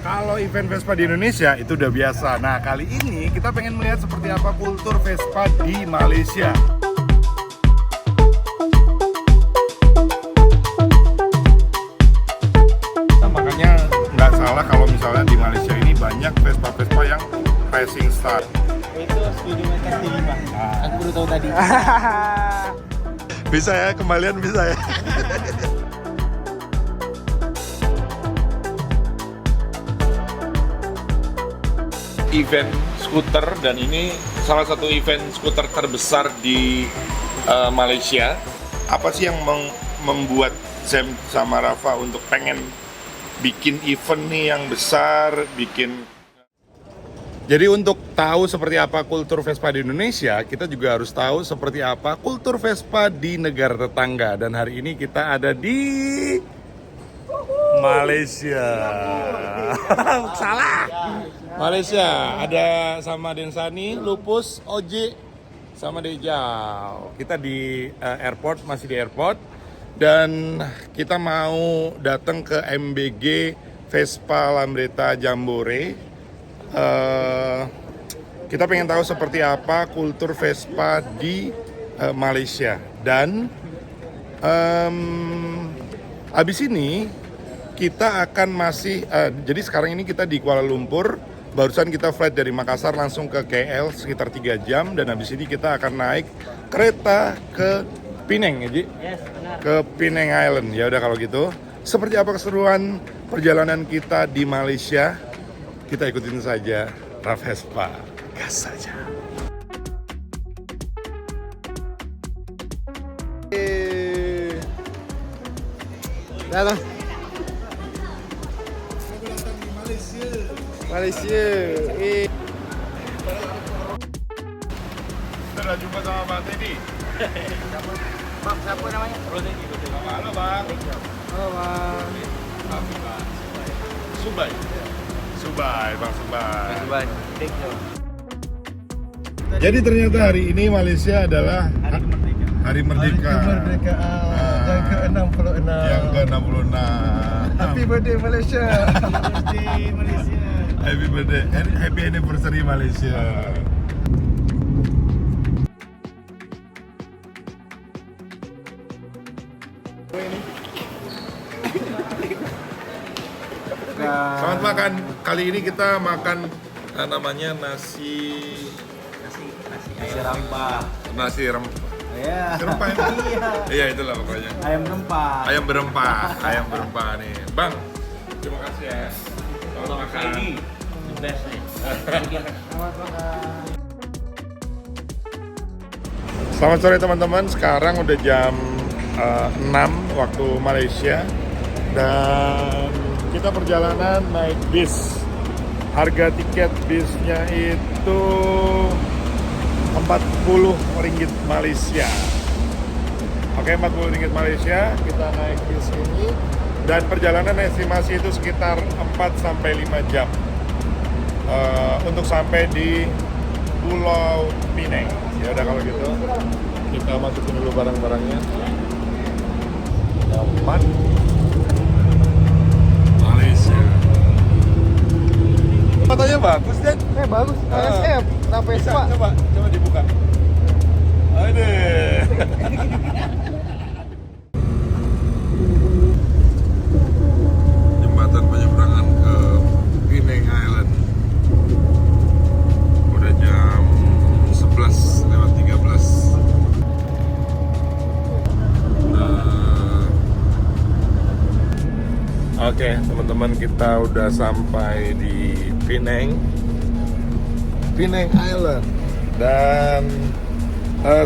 Kalau event Vespa di Indonesia itu udah biasa. Nah, kali ini kita pengen melihat seperti apa kultur Vespa di Malaysia. Nah, makanya nggak salah kalau misalnya di Malaysia ini banyak Vespa-Vespa yang racing style. Itu studio MT5. Aku baru tahu tadi. Bisa ya, kembalian bisa ya. Event skuter, dan ini salah satu event skuter terbesar di Malaysia. Apa sih yang membuat Sam sama Rafa untuk pengen bikin event nih yang besar, Jadi untuk tahu seperti apa kultur Vespa di Indonesia, kita juga harus tahu seperti apa kultur Vespa di negara tetangga. Dan hari ini kita ada di Malaysia. Salah. Malaysia, ada sama Densani, Lupus, Oji, sama Dejau. Kita di airport, masih di airport. Dan kita mau datang ke MBG Vespa Lambretta Jambore. Kita pengen tahu seperti apa kultur Vespa di Malaysia. Dan abis ini kita akan masih, jadi sekarang ini kita di Kuala Lumpur. Barusan kita flight dari Makassar langsung ke KL sekitar 3 jam. Dan habis ini kita akan naik kereta ke Penang, ya Ji? Yes, benar. Ke Penang Island. Ya udah kalau gitu, seperti apa keseruan perjalanan kita di Malaysia? Kita ikutin saja Raf Vespa. Gas saja. Dalam. Malaysia. Kita udah jumpa sama Bang Teddy. Bang, siapa namanya? Halo Bang. Halo, Bang. Subai. Bang Subai. Jadi ternyata hari ini Malaysia adalah Hari Merdeka. Kemerdekaan yang ke-66. Yang ke-66. Happy birthday Malaysia. Happy birthday. Happy anniversary Malaysia. Selamat makan. Kali ini kita makan namanya nasi rempah. Nasi rempah. Ya. Rempah ya? Iya, itulah pokoknya. Ayam rempah. Ayam berempah nih. Bang, terima kasih ya. Selamat makan. The best nih. Selamat sore teman-teman. Sekarang udah jam 6 waktu Malaysia. Dan kita perjalanan naik bis. Harga tiket bisnya itu 40 ringgit Malaysia. Oke, 40 ringgit Malaysia. Kita naik bis ini. Dan perjalanan estimasi itu sekitar 4-5 jam. Untuk sampai di Pulau Penang. Ya udah kalau gitu, kita masukin dulu barang-barangnya. Dapat Malaysia. Fotonya bagus kan? Bagus. ASF. Bisa, coba dibuka. Aduh. Jembatan penyeberangan ke Penang Island. Udah jam 11:13. Oke, teman-teman, kita udah sampai di Penang Island. Dan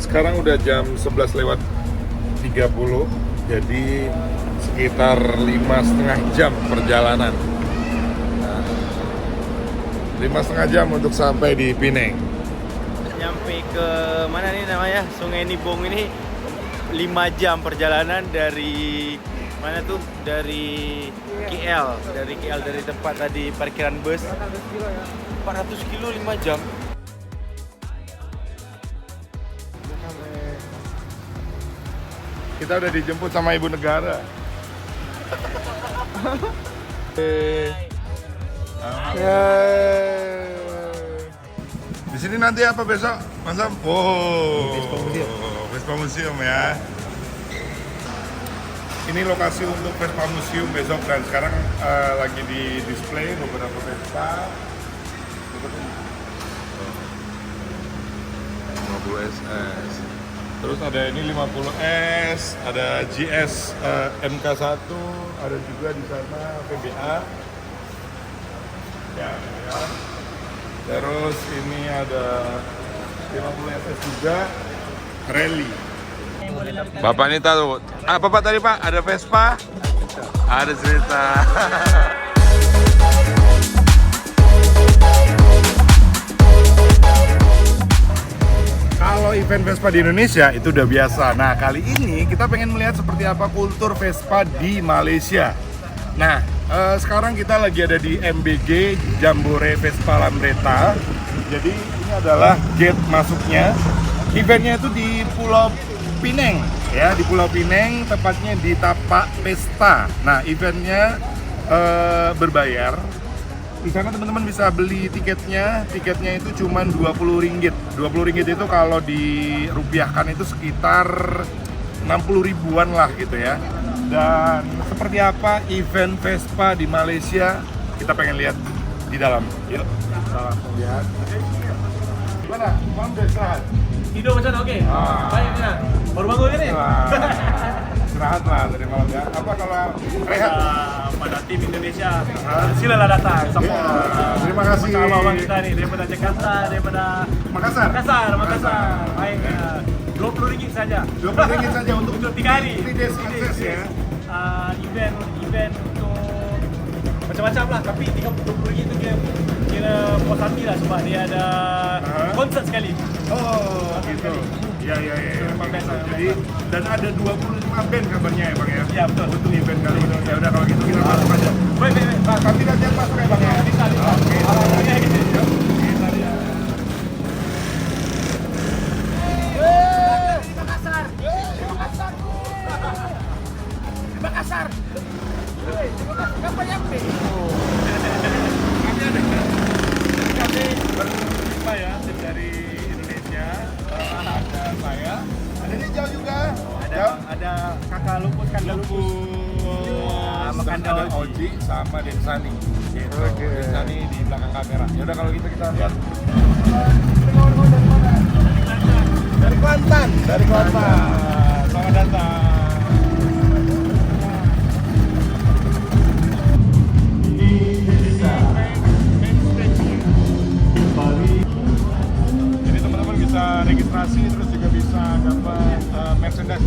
sekarang udah jam 11:30. Jadi sekitar 5,5 jam perjalanan. 5,5 jam untuk sampai di Penang. Nyampe ke mana nih namanya? Sungai Nibong ini 5 jam perjalanan dari mana tuh? Dari KL, dari tempat tadi parkiran bus. 400 kilo 5 jam. Kita udah dijemput sama ibu negara. Di sini nanti apa besok, Mas Sam? Oh, Vespa Museum ya. Ini lokasi untuk Vespa Museum besok dan sekarang lagi di display beberapa Vespa. 50 SS. Terus ada ini 50S, ada GS MK1, ada juga di sana PBA. Ya, PBA. Terus ini ada 50SS juga, rally. Bapak ini tahu apa Pak tadi Pak? Ada Vespa? Ada cerita. Kalau event Vespa di Indonesia itu udah biasa. Nah, kali ini kita pengen melihat seperti apa kultur Vespa di Malaysia. Nah, sekarang kita lagi ada di MBG Jambore Vespa Lambretta. Jadi ini adalah gate masuknya. Eventnya itu di Pulau Pinang, ya, di Pulau Pinang, tepatnya di Tapak Pesta. Nah, eventnya berbayar. Di sana teman-teman bisa beli tiketnya. Tiketnya itu cuma Rp20. Rp20 itu kalau dirupiahkan itu sekitar 60 ribuan lah gitu ya. Dan seperti apa event Vespa di Malaysia, kita pengen lihat di dalam. Yuk, kita langsung lihat. Gimana? Mam udah istirahat? Tidur macam mana? Okey. Baik Mina. Baru bangun ni. Istirahat lah tadi malam ya. Apa kalau rehat? Pada tim Indonesia. Silalah datang semua. Terima kasih. Abang kita ni daripada Jakarta, daripada Makassar. Makassar. Baik. RM20 saja. RM20 saja untuk 3 hari. 3 days access ya. Event untuk macam-macam lah. Tapi RM30 itu dia kira puas hati lah sebab dia ada konsert sekali. Oh, gitu. Ya. Jadi dan ada 25 band kabarnya ya Bang ya? Ya, betul. Untuk event kali ini. Ya udah kalau gitu kita masuk aja. Baik. Nah, tapi nanti yang masuk ya Bang ya? Bisa. Oke. Berlima ya, tim dari Indonesia. Ada saya. Ada dia jauh juga. Ada kakak Lupus, Kanda Lupus. Sama Kanda ada Oji sama Densani. Gitu. Densani di belakang kamera. Ya udah kalau gitu kita lihat. Dari Kelantan. Selamat datang. Jadi teman-teman bisa registrasi terus juga bisa dapat merchandise.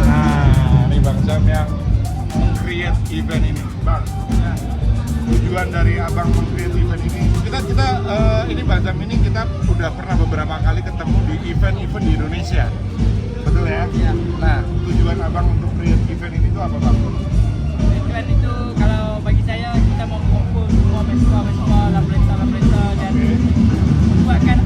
Nah, ini Bang Sam yang meng-create event ini, Bang. Tujuan dari Abang meng-create event ini, kita ini Bang Sam ini kita udah pernah beberapa kali ketemu di event-event di Indonesia, betul ya? Iya. Nah, tujuan Abang untuk create event ini tuh apa Bang? Tujuan itu kalau bagi saya kita mau mengumpul semua Vespa Lambretta dan membuatkan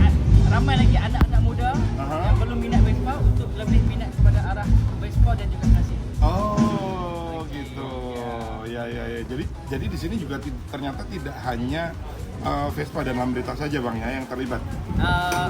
ramai lagi anak-anak muda yang belum minat Vespa untuk lebih minat kepada arah Vespa dan juga klasik. Oh, gitu. Ya. Jadi di sini juga ternyata tidak hanya Vespa dan Lambretta saja Bang ya yang terlibat.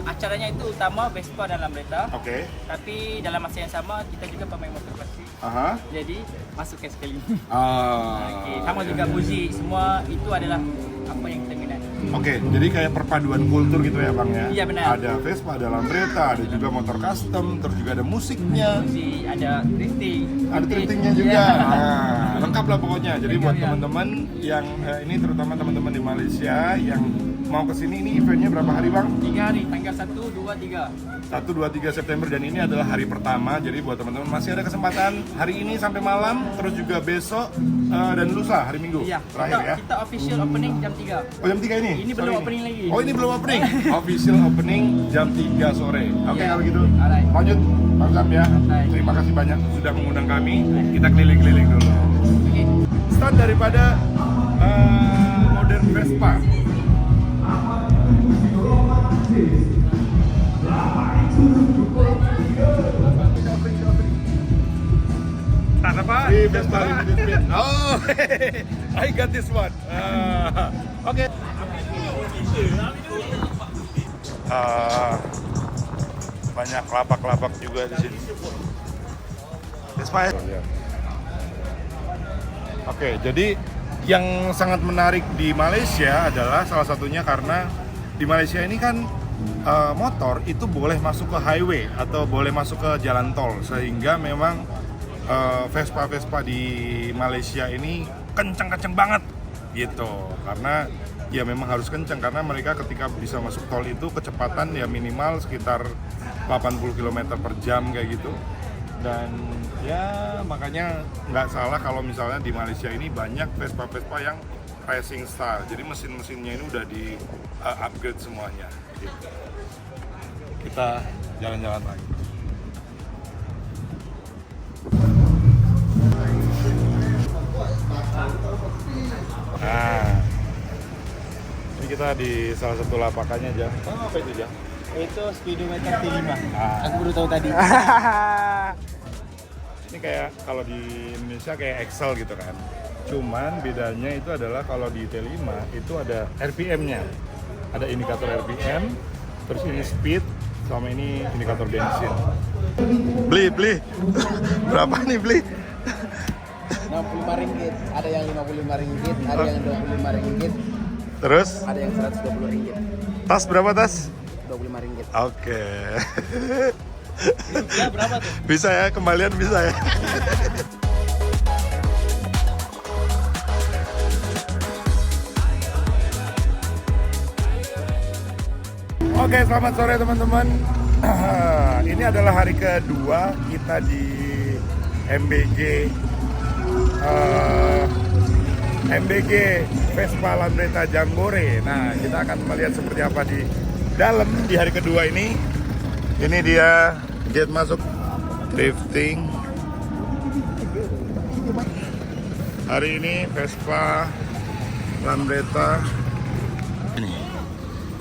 Acaranya itu utama Vespa dan Lambretta. Oke. Tapi dalam masa yang sama kita juga pemain motor klasik. Aha. Jadi masukkan sekali. Ah. Sama juga musik, semua itu adalah apa yang kita minat. Oke, jadi kayak perpaduan kultur gitu ya Bang ya? Iya, benar. Ada Vespa, ada Lambretta, ada juga motor custom, terus juga ada musiknya. Musik, ada drifting. Ada driftingnya juga. Iya. Nah, lengkap lah pokoknya. Jadi buat Iya. teman-teman yang ini terutama teman-teman di Malaysia yang mau kesini, ini eventnya berapa hari Bang? 3 hari, tanggal 1, 2, 3. 1, 2, 3 September dan ini adalah hari pertama. Jadi buat teman-teman masih ada kesempatan hari ini sampai malam, terus juga besok dan lusa hari Minggu Iya, terakhir ya. kita official opening jam 3. Oh jam 3 ini? Ini Sore belum opening lagi. Oh ini belum opening? Official opening jam 3 sore. Oke Iya. kalau gitu Alright. lanjut Bang Sam ya. Alright. Terima kasih banyak sudah mengundang kami. Kita keliling-keliling dulu. Oke. Stand daripada modern Vespa. Vespa limited speed. Oh, I got this one. Oke. Banyak lapak-lapak juga di sini. Vespa ya. Oke, jadi yang sangat menarik di Malaysia adalah salah satunya karena di Malaysia ini kan motor itu boleh masuk ke highway atau boleh masuk ke jalan tol, sehingga memang Vespa-Vespa di Malaysia ini kenceng-kenceng banget gitu. Karena ya memang harus kenceng karena mereka ketika bisa masuk tol itu kecepatan ya minimal sekitar 80 km per jam kayak gitu. Dan ya makanya nggak salah kalau misalnya di Malaysia ini banyak Vespa-Vespa yang racing style. Jadi mesin-mesinnya ini udah di upgrade semuanya gitu. Kita jalan-jalan lagi. Nah, ini kita di salah satu lapakannya aja. Oh, apa itu aja? Itu speedometer T5. Ah. Aku baru tahu tadi. Ini kayak kalau di Indonesia kayak Excel gitu kan. Cuman bedanya itu adalah kalau di T5 itu ada RPM-nya. Ada indikator RPM, terus ini speed, sama ini indikator bensin. Beli. Berapa nih beli? RM65, ada yang RM55, ada yang RM25, Terus ada yang RM120. tas berapa tas? RM25. Oke. Ya berapa tuh? Bisa ya, kembalian bisa ya. Oke, selamat sore teman-teman. Ini adalah hari kedua kita di MBG Vespa Lambretta Jambore. Nah, kita akan melihat seperti apa di dalam di hari kedua ini. Ini dia gate masuk drifting. Hari ini Vespa Lambretta.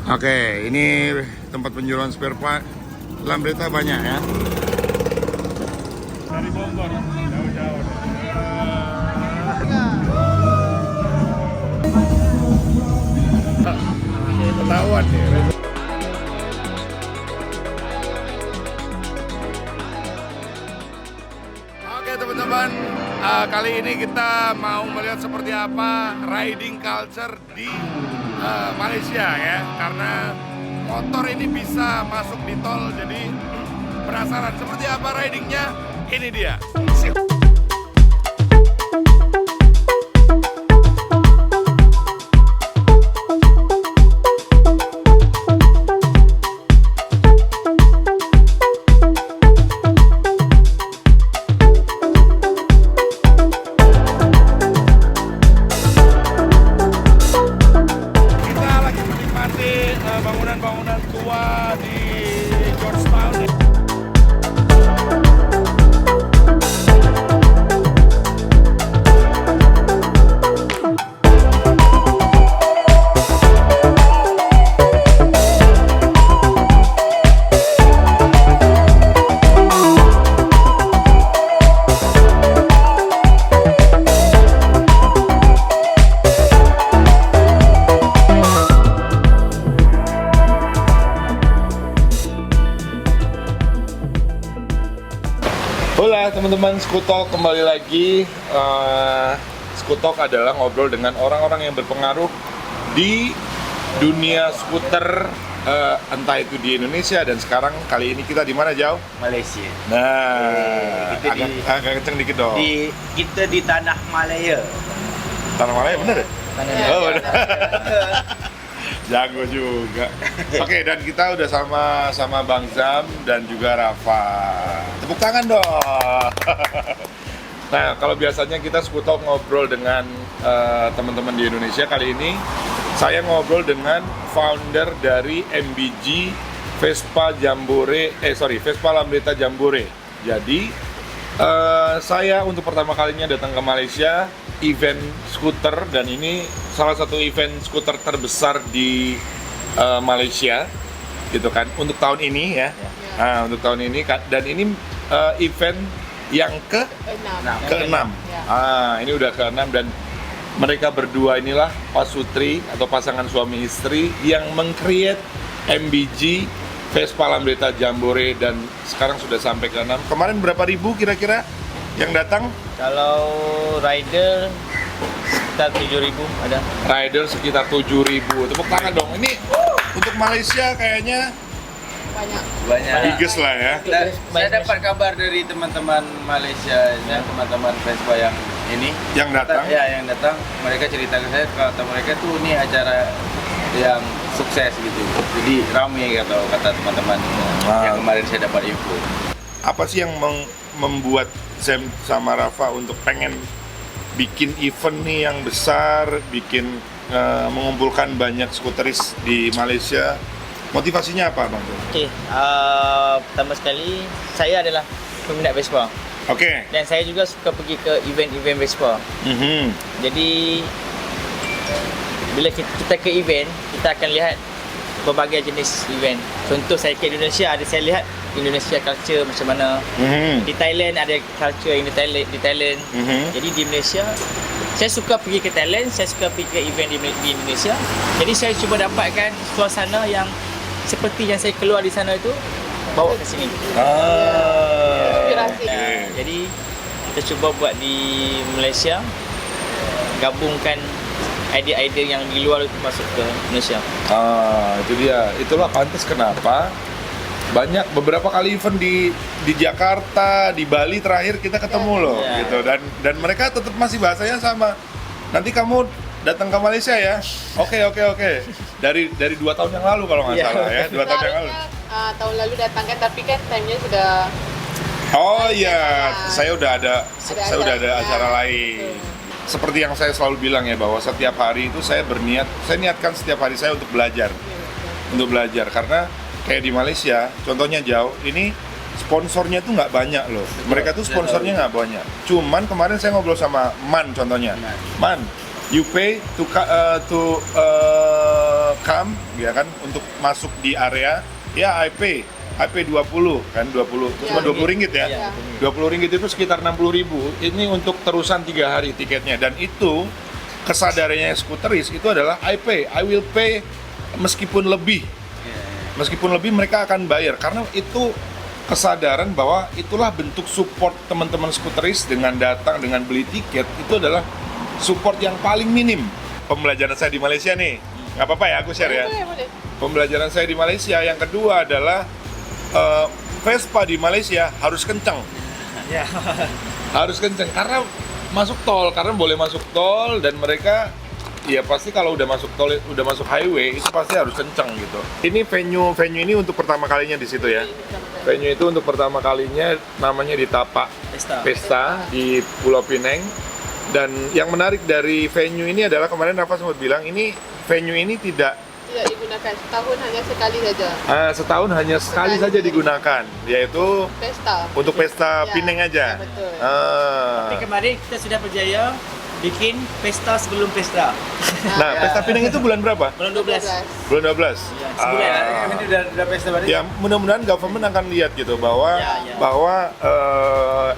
Oke, ini tempat penjualan spare part Lambretta banyak ya. Dari Bogor, jauh-jauh. Ketahuan nih. Oke teman-teman, kali ini kita mau melihat seperti apa riding culture di Malaysia ya, karena motor ini bisa masuk di tol, jadi penasaran seperti apa ridingnya. Ini dia. Bangunan-bangunan tua di Georgetown. Hola teman-teman, Skutalk kembali lagi. Skutalk adalah ngobrol dengan orang-orang yang berpengaruh di dunia skuter, entah itu di Indonesia dan sekarang kali ini kita di mana jauh? Malaysia. Nah, kita agak kenceng dikit dong. Kita di tanah Malaya. Tanah Malaya bener ya? Tanah Oh, bener. Jago juga. Oke, dan kita udah sama Bang Zam dan juga Rafa. Tepuk tangan dong. Nah, kalau biasanya kita Skutalk ngobrol dengan teman-teman di Indonesia, kali ini saya ngobrol dengan founder dari MBG Vespa Lambretta Jambore. Jadi saya untuk pertama kalinya datang ke Malaysia, event skuter, dan ini salah satu event skuter terbesar di Malaysia, gitu kan, untuk tahun ini ya. Nah, untuk tahun ini, dan ini event yang Enam. ke-6. Ya. Ini udah ke-6 dan mereka berdua inilah pasutri atau pasangan suami istri yang meng-create MBG Vespa Lambretta Jambore dan sekarang sudah sampai ke-6. Kemarin berapa ribu kira-kira yang datang? Kalau rider sekitar 7.000 ada. Rider sekitar 7.000. Tepuk tangan dong. Ini untuk Malaysia kayaknya Banyak. biggest lah ya. Saya dapat kabar dari teman-teman Malaysia, teman-teman Vespa yang ini. Yang datang. Ya, yang datang. Mereka cerita ke saya, kata mereka tuh ini acara yang sukses gitu. Jadi ramai kata teman-teman yang kemarin saya dapat info. Apa sih yang membuat Sam sama Rafa untuk pengen bikin event nih yang besar, bikin mengumpulkan banyak skuteris di Malaysia? Motivasinya apa, Bang? Okey, pertama sekali saya adalah peminat Vespa. Oke. Dan saya juga suka pergi ke event-event Vespa. Jadi bila kita ke event, kita akan lihat berbagai jenis event. Contoh saya ke Indonesia, saya lihat Indonesia culture macam mana. Di Thailand ada culture yang di Thailand. Jadi di Malaysia saya suka pergi ke Thailand, saya suka pergi ke event di Indonesia. Jadi saya cuba dapatkan suasana yang seperti yang saya keluar di sana itu bawa ke sini. Inspirasi. Jadi kita cuba buat di Malaysia, gabungkan idea-idea yang di luar itu masuk ke Indonesia. Itu dia. Itulah pantas kenapa banyak beberapa kali event di Jakarta, di Bali terakhir kita ketemu loh, gitu. Dan mereka tetap masih bahasanya sama. Nanti kamu datang ke Malaysia ya. Oke. Dari 2 tahun yang lalu kalau nggak salah ya, 2 tahun yang lalu. Tahun lalu datang kan, tapi kan time-nya sudah Oh iya, saya udah ada acara. acara lain. Seperti yang saya selalu bilang ya, bahwa setiap hari itu saya niatkan setiap hari saya untuk belajar. Untuk belajar, karena kayak di Malaysia, contohnya jauh, ini sponsornya tuh nggak banyak loh. Mereka tuh sponsornya nggak banyak. Cuman kemarin saya ngobrol sama Man contohnya. Man, you pay to come, ya kan, untuk masuk di area. Ya, I pay 20 kan, 20 cuma 20 ringgit ya. 20 ringgit itu sekitar 60.000. Ini untuk terusan 3 hari tiketnya, dan itu kesadarannya skuteris itu adalah I will pay meskipun lebih. Meskipun lebih mereka akan bayar, karena itu kesadaran bahwa itulah bentuk support teman-teman skuteris dengan datang, dengan beli tiket. Itu adalah support yang paling minim. Pembelajaran saya di Malaysia nih, nggak apa-apa ya aku share ya. boleh. Pembelajaran saya di Malaysia yang kedua adalah Vespa di Malaysia harus kencang. Harus kencang karena masuk tol, karena boleh masuk tol, dan mereka ya pasti kalau udah masuk tol, udah masuk highway itu pasti harus kencang gitu. Ini venue ini untuk pertama kalinya di situ ya. Venue itu untuk pertama kalinya, namanya di Tapak Pesta di Pulau Pinang. Dan yang menarik dari venue ini adalah kemarin Rafa sempat bilang venue ini tidak digunakan, setahun hanya sekali saja. Setahun hanya sekali saja digunakan, yaitu Pesta. untuk pesta Ya, Pinang aja. ya, betul. Tapi kemarin kita sudah berjaya bikin pesta sebelum pesta. Nah, pesta Pinang itu bulan berapa? Bulan 12. Bulan 12. Sebulan. Ini udah pesta berarti. Ya, mudah-mudahan government akan lihat gitu bahwa Ya. bahwa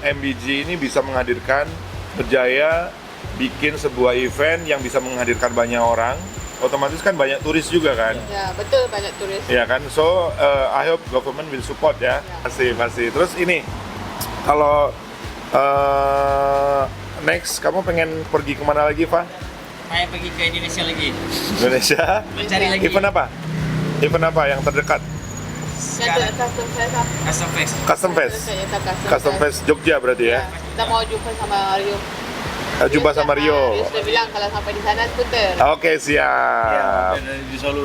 MBG ini bisa menghadirkan, berjaya bikin sebuah event yang bisa menghadirkan banyak orang. Otomatis kan banyak turis juga kan. Ya, betul, banyak turis. Ya kan, so I hope government will support ya. Pasti. Terus ini, kalau next kamu pengen pergi kemana lagi, Fa? Saya pergi ke Indonesia lagi. Indonesia? Mencari lagi. Event apa? Event apa yang terdekat? Yang custom fest lah. Custom Fest. Custom Fest. Custom Fest Jogja berarti ya? Kita mau jumpa sama Rio. Jumpa sama Rio. Dia sudah bilang kalau sampai di sana skuter. Oke, siap.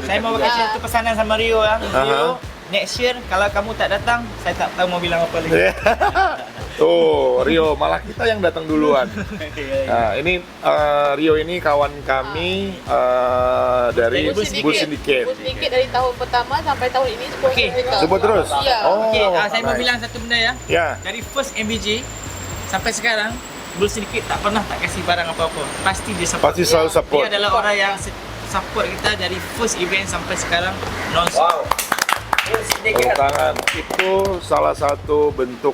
Saya mau kasih satu pesanan sama Rio ya. Rio, next year kalau kamu tak datang, saya tak tahu mau bilang apa lagi. Tuh, Rio, malah kita yang datang duluan. Nah, ini Rio ini kawan kami dari Bus Syndicate. Bus Syndicate dari tahun pertama sampai tahun ini sponsor Okey. mereka. Sebut terus. Iya. Oh, Okey, saya mau nice. bilang satu benda ya. Ya. Dari first MBG sampai sekarang, Bus Syndicate tak pernah tak kasih barang apa-apa. Pasti dia support. Pasti selalu support. Dia adalah orang yang support kita dari first event sampai sekarang non-stop. Tepuk tangan. Itu salah satu bentuk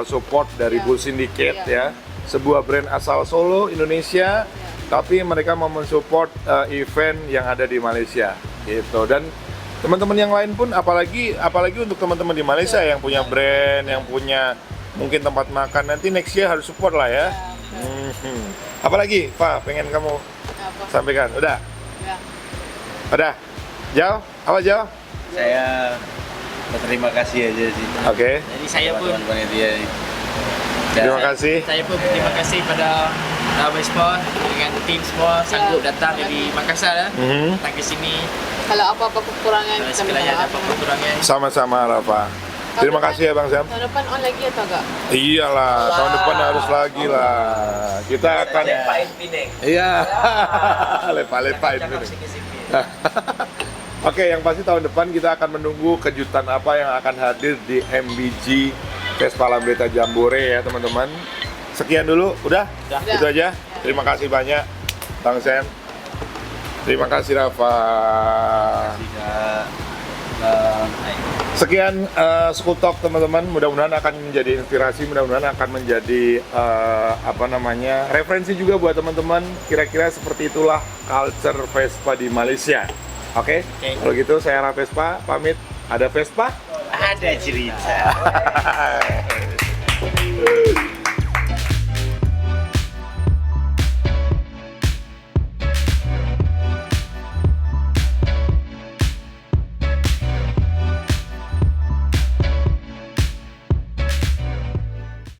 support dari Bull Syndicate ya. Sebuah brand asal Solo, Indonesia, tapi mereka mau mensupport event yang ada di Malaysia gitu. Dan teman-teman yang lain pun, apalagi untuk teman-teman di Malaysia yang punya brand, yang punya mungkin tempat makan, nanti next year harus support lah ya. Apalagi Pak pengen kamu sampaikan? Udah? Udah? Jauh? Apa jauh? Saya berterima kasih aja sih. Oke. Jadi saya pun Panitia. Terima kasih. Saya pun berterima kasih pada Vespa dengan tim semua sanggup datang dari Makassar datang ke sini. Kalau apa-apa kekurangan Kalau kita sekiranya minta ada maaf. apa kekurangan. Sama-sama Rafa. Terima kasih ya Bang Sam. Tahun depan on lagi atau enggak? Iyalah, tahun depan harus lagi lah. Kita akan. Iya. Lepa-lepain Pineng. Oke, yang pasti tahun depan kita akan menunggu kejutan apa yang akan hadir di MBG Vespa Lambretta Jambore ya teman-teman. Sekian dulu, udah? Itu aja. Terima kasih banyak Bang Sam. Terima kasih Rafa. Sekian School Talk teman-teman. Mudah-mudahan akan menjadi inspirasi, mudah-mudahan akan menjadi referensi juga buat teman-teman. Kira-kira seperti itulah culture Vespa di Malaysia. Oke? Kalau gitu saya Rafa Vespa pamit. Ada Vespa? Ada cerita.